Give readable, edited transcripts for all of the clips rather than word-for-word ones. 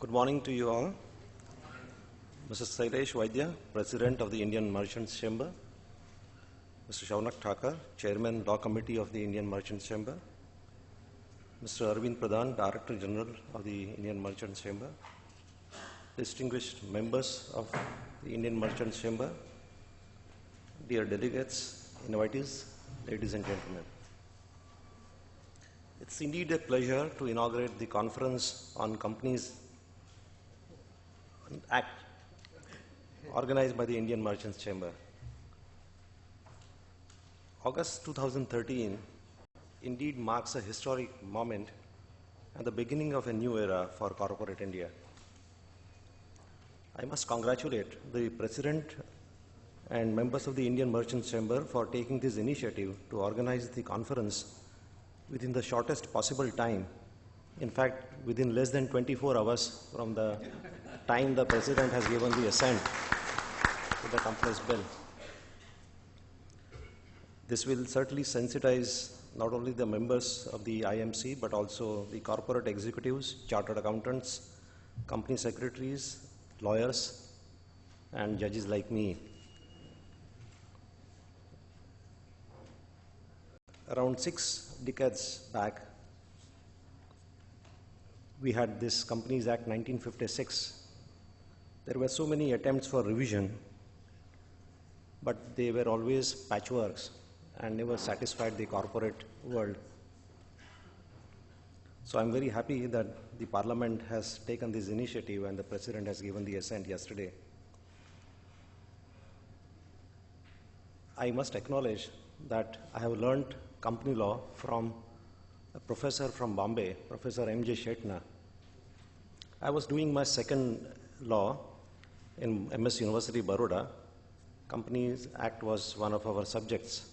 Good morning to you all. Mr. Sailesh Vaidya, President of the Indian Merchants Chamber. Mr. Shaunak Thakur, Chairman, Law Committee of the Indian Merchants Chamber. Mr. Arvind Pradhan, Director General of the Indian Merchants Chamber. Distinguished members of the Indian Merchants Chamber. Dear delegates, invitees, ladies and gentlemen. It's indeed a pleasure to inaugurate the Conference on Companies Act organized by the Indian Merchants Chamber. August 2013 indeed marks a historic moment and the beginning of a new era for corporate India. I must congratulate the President and members of the Indian Merchants Chamber for taking this initiative to organize the conference within the shortest possible time. In fact, within less than 24 hours from the time the President has given the assent to the company's bill. This will certainly sensitize not only the members of the IMC, but also the corporate executives, chartered accountants, company secretaries, lawyers, and judges like me. Around 6 decades back, we had this Companies Act 1956. There were so many attempts for revision, but they were always patchworks and never satisfied the corporate world. So I'm very happy that the Parliament has taken this initiative and the President has given the assent yesterday. I must acknowledge that I have learned company law from a professor from Bombay, Professor M.J. Shetna. I was doing my second law in MS University, Baroda. Companies Act was one of our subjects.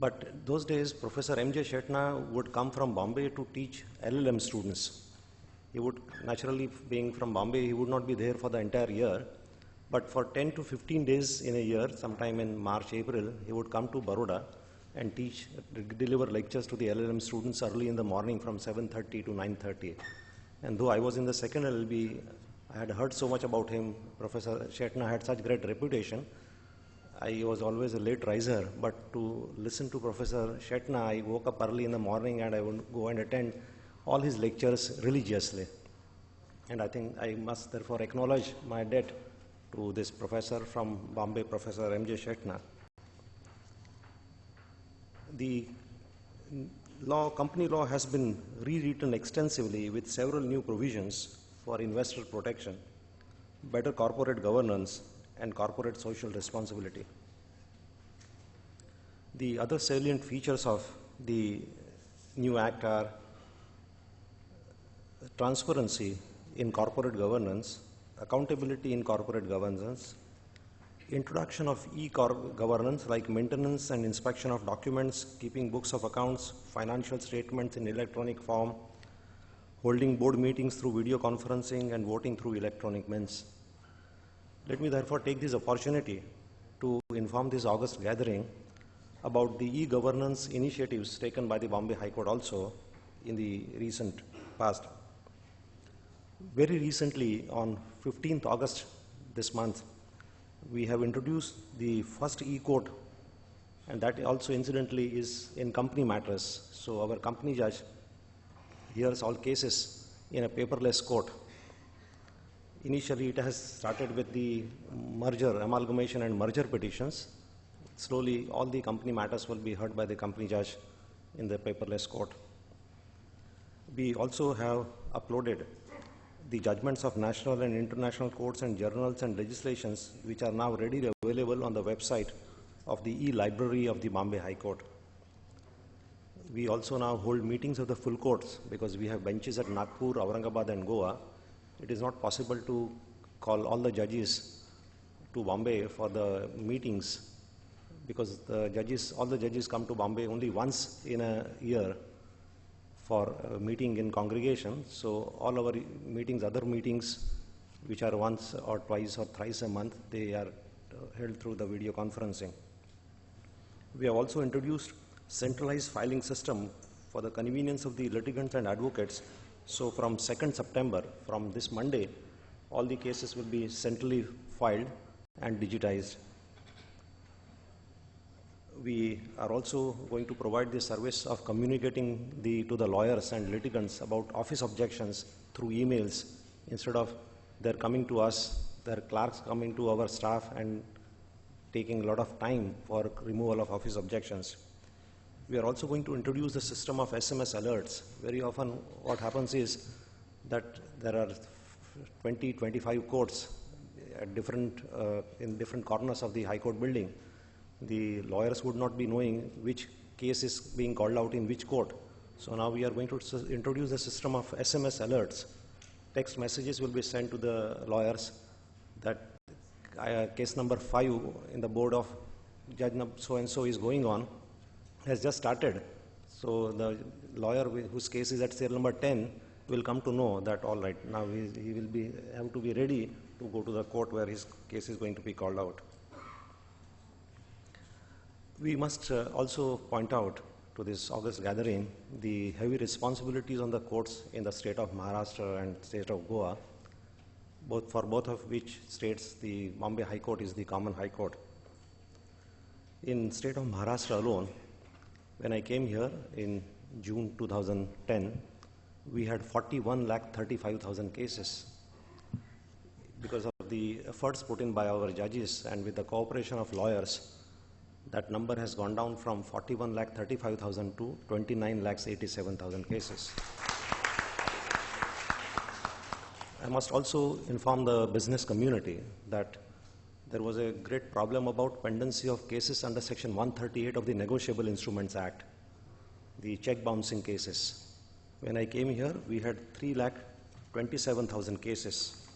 But those days, Professor M.J. Shetna would come from Bombay to teach LLM students. He would, naturally being from Bombay, he would not be there for the entire year. But for 10 to 15 days in a year, sometime in March, April, he would come to Baroda and teach, deliver lectures to the LLM students early in the morning from 7:30 to 9:30. And though I was in the second LLB, I had heard so much about him. Professor Shetna had such great reputation. I was always a late riser, but to listen to Professor Shetna, I woke up early in the morning and I would go and attend all his lectures religiously. And I think I must therefore acknowledge my debt to this professor from Bombay, Professor M.J. Shetna. The company law has been rewritten extensively with several new provisions for investor protection, better corporate governance, and corporate social responsibility. The other salient features of the new act are transparency in corporate governance, accountability in corporate governance, introduction of e-governance like maintenance and inspection of documents, keeping books of accounts, financial statements in electronic form, holding board meetings through video conferencing, and voting through electronic means. Let me therefore take this opportunity to inform this August gathering about the e-governance initiatives taken by the Bombay High Court also in the recent past. Very recently, on 15th August this month, we have introduced the first e-court, and that also incidentally is in company matters. So our company judge hears all cases in a paperless court. Initially, it has started with the merger, amalgamation and merger petitions. Slowly, all the company matters will be heard by the company judge in the paperless court. We also have uploaded the judgments of national and international courts and journals and legislations, which are now readily available on the website of the e-library of the Bombay High Court. We also now hold meetings of the full courts because we have benches at Nagpur, Aurangabad and Goa. It is not possible to call all the judges to Bombay for the meetings because all the judges come to Bombay only once in a year for a meeting in congregation. So all our meetings, other meetings, which are once or twice or thrice a month, they are held through the video conferencing. We have also introduced centralized filing system for the convenience of the litigants and advocates So from 2nd September, from this Monday, all the cases will be centrally filed and digitized. We are also going to provide the service of communicating to the lawyers and litigants about office objections through emails instead of their coming to us, their clerks coming to our staff and taking a lot of time for removal of office objections. We are also going to introduce the system of SMS alerts. Very often what happens is that there are 20, 25 courts at in different corners of the High Court building. The lawyers would not be knowing which case is being called out in which court. So now we are going to introduce a system of SMS alerts. Text messages will be sent to the lawyers that case number 5 in the board of judge so-and-so is going on, has just started. So the lawyer whose case is at serial number 10 will come to know that all right, now he will have to be ready to go to the court where his case is going to be called out. We must also point out to this August gathering the heavy responsibilities on the courts in the state of Maharashtra and state of Goa, for both of which states the Bombay High Court is the common High Court. In state of Maharashtra alone, when I came here in June 2010, we had 41,35,000 cases. Because of the efforts put in by our judges and with the cooperation of lawyers, that number has gone down from 41,35,000 to 29,87,000 cases. I must also inform the business community that there was a great problem about pendency of cases under Section 138 of the Negotiable Instruments Act, the check bouncing cases. When I came here, we had 3,27,000 cases.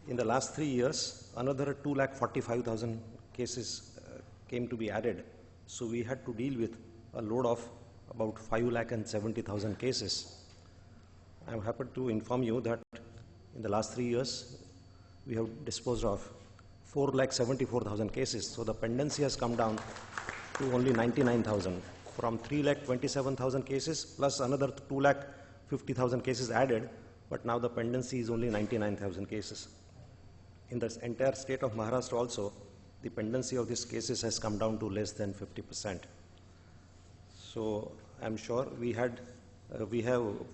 In the last 3 years, another 2,45,000 cases came to be added. So we had to deal with a load of about 5,70,000 cases. I'm happy to inform you that in the last 3 years, we have disposed of 4,74,000 cases. So the pendency has come down to only 99,000. From 3,27,000 cases plus another 2,50,000 cases added, but now the pendency is only 99,000 cases. In the entire state of Maharashtra also, the pendency of these cases has come down to less than 50%. So I'm sure we have,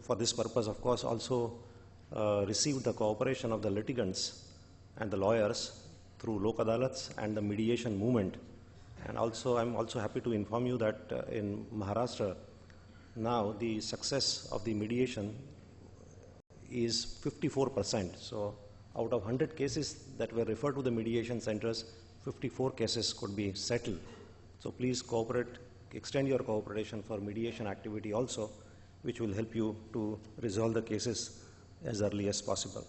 for this purpose, of course, also received the cooperation of the litigants and the lawyers through Lok Adalats and the mediation movement. And also, I'm also happy to inform you that in Maharashtra, now the success of the mediation is 54%. So out of 100 cases that were referred to the mediation centers, 54 cases could be settled. So please cooperate, extend your cooperation for mediation activity also, which will help you to resolve the cases as early as possible.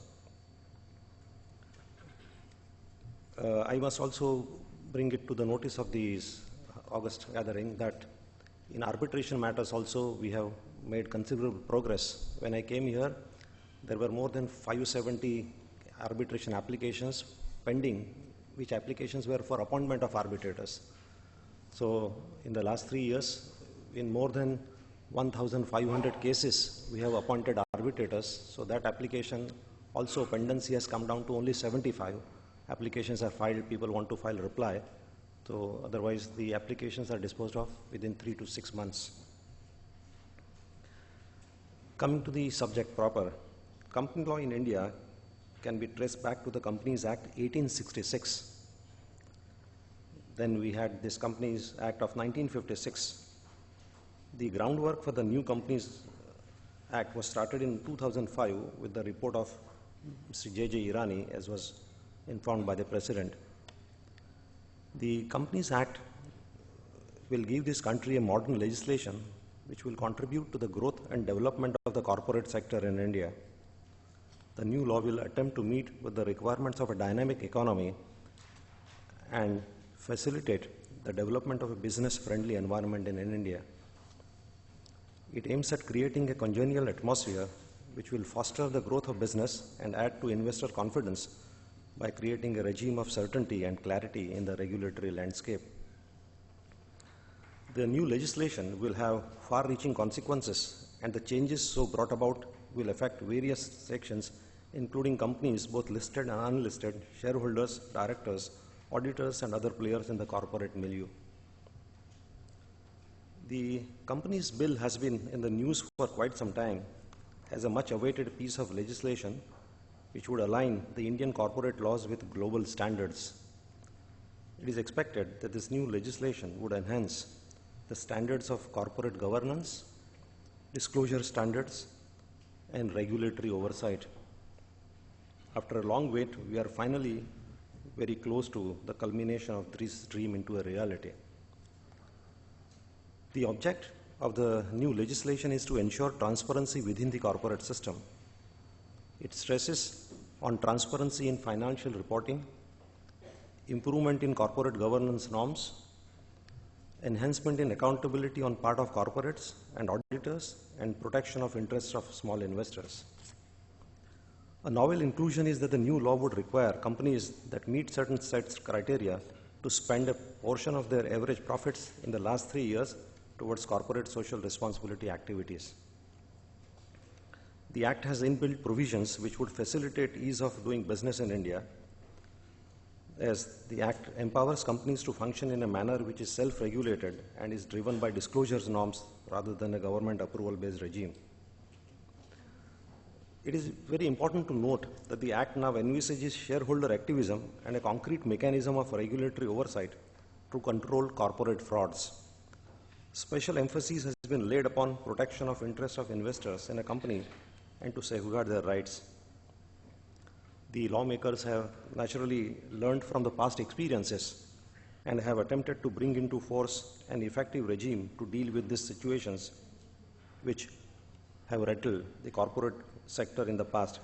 I must also bring it to the notice of this August gathering that in arbitration matters also we have made considerable progress. When I came here, there were more than 570 arbitration applications pending, which applications were for appointment of arbitrators. So in the last 3 years, in more than 1,500 cases, we have appointed arbitrators. So that application also pendency has come down to only 75. Applications are filed, people want to file reply. So otherwise the applications are disposed of within 3 to 6 months. Coming to the subject proper, company law in India can be traced back to the Companies Act 1866. Then we had this Companies Act of 1956. The groundwork for the new Companies Act was started in 2005 with the report of Mr. J.J. Irani, as was informed by the President. The Companies Act will give this country a modern legislation which will contribute to the growth and development of the corporate sector in India. The new law will attempt to meet with the requirements of a dynamic economy and facilitate the development of a business-friendly environment in India. It aims at creating a congenial atmosphere which will foster the growth of business and add to investor confidence by creating a regime of certainty and clarity in the regulatory landscape. The new legislation will have far-reaching consequences, and the changes so brought about will affect various sections, including companies, both listed and unlisted, shareholders, directors, auditors, and other players in the corporate milieu. The Companies Bill has been in the news for quite some time as a much-awaited piece of legislation which would align the Indian corporate laws with global standards. It is expected that this new legislation would enhance the standards of corporate governance, disclosure standards, and regulatory oversight. After a long wait, we are finally very close to the culmination of this dream into a reality. The object of the new legislation is to ensure transparency within the corporate system. It stresses on transparency in financial reporting, improvement in corporate governance norms, enhancement in accountability on part of corporates and auditors, and protection of interests of small investors. A novel inclusion is that the new law would require companies that meet certain sets criteria to spend a portion of their average profits in the last 3 years towards corporate social responsibility activities. The Act has inbuilt provisions which would facilitate ease of doing business in India, as the Act empowers companies to function in a manner which is self-regulated and is driven by disclosures norms rather than a government approval-based regime. It is very important to note that the Act now envisages shareholder activism and a concrete mechanism of regulatory oversight to control corporate frauds. Special emphasis has been laid upon protection of interests of investors in a company and to safeguard their rights. The lawmakers have naturally learned from the past experiences and have attempted to bring into force an effective regime to deal with these situations which have rattled the corporate sector in the past.